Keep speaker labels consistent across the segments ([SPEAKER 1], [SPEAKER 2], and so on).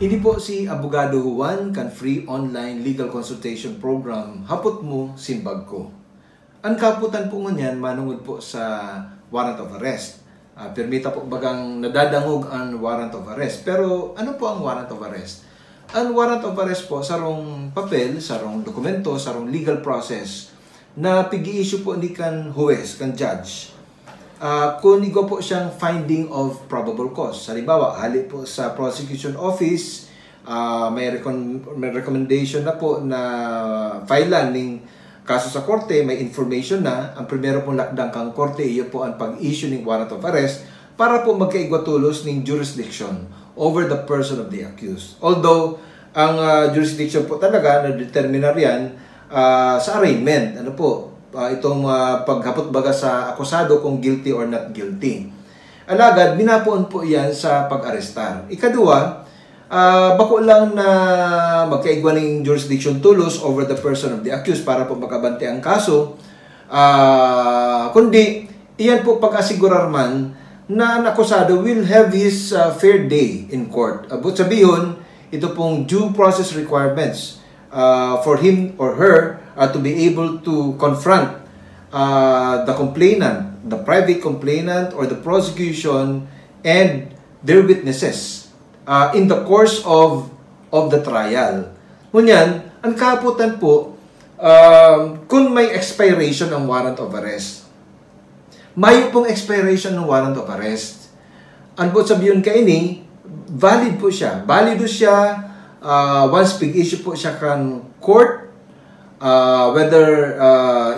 [SPEAKER 1] Ini po si Abogado Juan kan free online legal consultation program hapot mo simbag ko. Ang kaputan po ngunyan manungod po sa warrant of arrest. Permita po bagang nadadangog ang warrant of arrest. Pero ano po ang warrant of arrest? Ang warrant of arrest po sarong papel, sarong dokumento, sarong legal process na pigi-issue po ni kan huwes, kan judge. Kung igo po siyang finding of probable cause. Halimbawa, hali po sa prosecution office, may recommendation na po na filean ng kaso sa korte, may information na. Ang primero pong lakdang kang korte, iyo po ang pag-issue ng warrant of arrest para po magkaigwatulos ng jurisdiction over the person of the accused. Although, ang jurisdiction po talaga na-determinar yan sa arraignment. Ano po? Itong paghapot baga sa akusado kung guilty or not guilty. Alagad, binapuan po yan sa pag-arestar. Ikadua, bako lang na magkaigwa ng jurisdiction tulos over the person of the accused para po makabante ang kaso. Kundi, iyan po pag-asigurar man na ang akusado will have his fair day in court. But sabihin, ito pong due process requirements for him or her to be able to confront the complainant, the private complainant or the prosecution and their witnesses in the course of the trial. Ngunyan, ang kaputan po, kung may expiration ng warrant of arrest, may pong expiration ng warrant of arrest. Ang po sabihin kaini, valid po siya. Valido siya once pig-issue po siya kan court, whether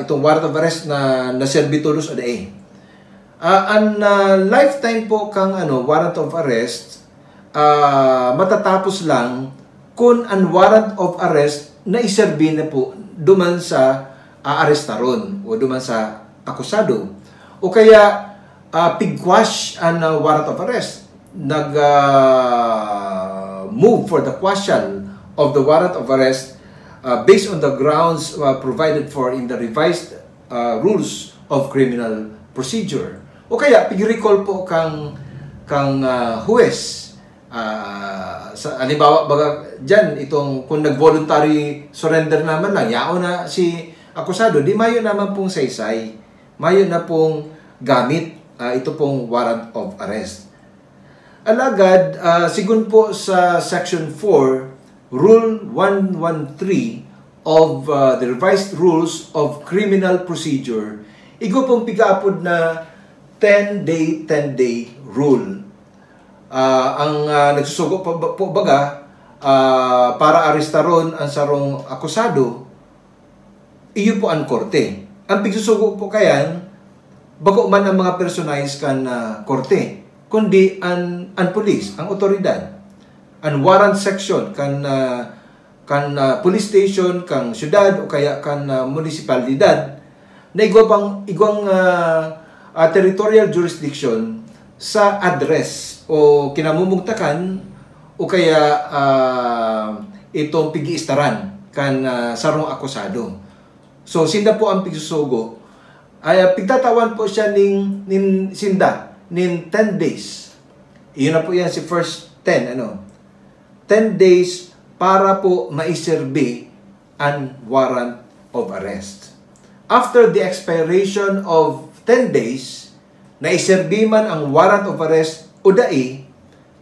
[SPEAKER 1] itong warrant of arrest na naserbi tulos o dae. Ang lifetime po kang warrant of arrest, matatapos lang kung ang warrant of arrest na iserbi na po duman sa arrestaron o duman sa akusado. O kaya pigquash ang warrant of arrest. Move for the quashal of the warrant of arrest based on the grounds provided for in the revised rules of criminal procedure. O kaya pig-recall po kang huwes. Halimbawa baga dyan, itong kung nag-voluntary surrender naman lang, yao na si akusado, di mayo naman pong saysay, mayo na pong gamit ito pong warrant of arrest. Alagad, sigun po sa Section 4, Rule 113 of the Revised Rules of Criminal Procedure, igo pong pigaapod na 10-day rule. Ang nagsusugo po baga para arestaron ang sarong akusado, iyo po ang korte. Ang pigsusugo po kayan, bago man ang mga personalis kan korte, kundi ang police, ang otoridad, ang warrant section kan police station, kang syudad o kaya kan munisipalidad na igwang territorial jurisdiction sa address o kinamumugtakan o kaya itong pigi-istaran kan sarong akusado. So sinda po ang pigsusugo ay pigtatawan po siya ning sinda nin 10 days. Iyon na po yan si first 10 10 days para po maiserbi ang warrant of arrest. After the expiration of 10 days, naiserbi man ang warrant of arrest o dai,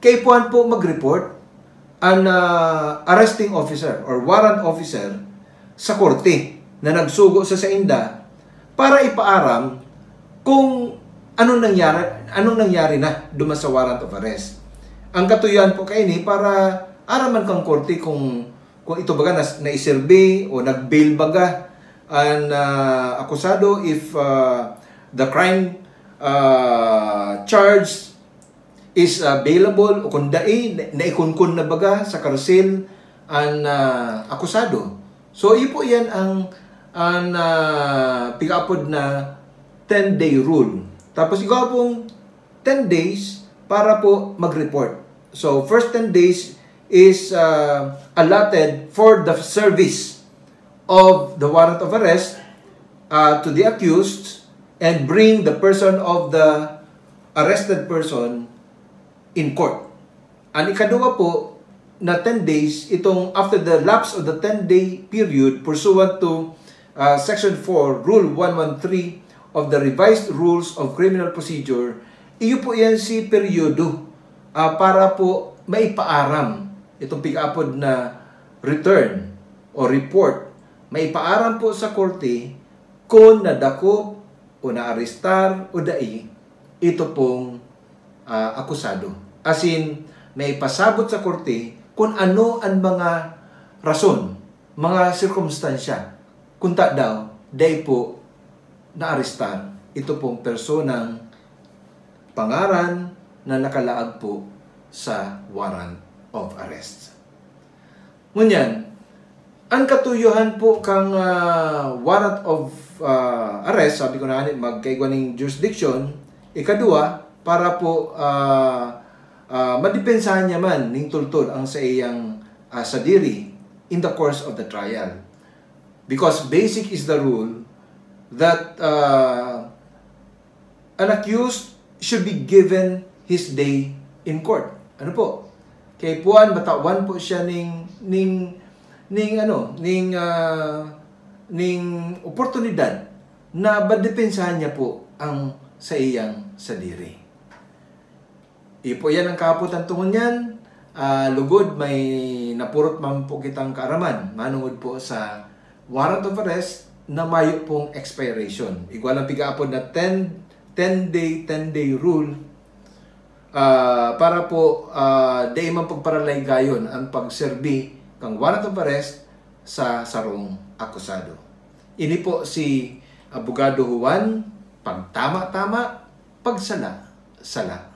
[SPEAKER 1] kay puan po mag-report ang arresting officer or warrant officer sa korte na nagsugo sa inda para ipaaram kung anong nangyari na duman sa warrant of arrest. Ang katuyan po kaini para araman kang korte kung ito baga naiserbi o nag-bail baga ang akusado if the crime charge is bailable o kung naikunkun na baga sa karusil ang akusado. So iyo po yan ang pick-upod na 10-day rule. Tapos ikaw pong 10 days para po mag-report. So first 10 days is allotted for the service of the warrant of arrest to the accused and bring the person of the arrested person in court. Ang ikaduwa po na 10 days, itong after the lapse of the 10-day period pursuant to Section 4, Rule 113 of the Revised Rules of Criminal Procedure, iyo po yan si peryodo para po maipaaram itong pick-upod na return o report. Maipaaram po sa korte kung nadakop o naarestar o dai ito pong akusado. As in, may pasabot sa korte kung ano ang mga rason, mga sirkumstansya. Kung ta daw, dahil po naarestar ito pong personang pangaran na nakalaag po sa warrant of arrest. Ngunyan, ang katuyuhan po kang warrant of arrest, sabi ko na magkaigwaning jurisdiction, ikadua, para po madipensahan niya man ning tultol ang sa iyang sadiri in the course of the trial. Because basic is the rule that an accused should be given his day in court. Ano po? Kay puan batawan po siya ning oportunidad na madepensahan niya po ang sa iyang sadiri. Ipo yan ang kaputan tungon yan. Lugod may napurot man po kitang kaaraman manungod po sa warrant of arrest na mayo pong expiration. Igual ang pigaapod na 10-day rule para po di man pagparalay gayon ang pagserbi kang warrant of arrest sa sarong akusado. Ini po si Abogado Juan, pagtama-tama, pagsala-sala.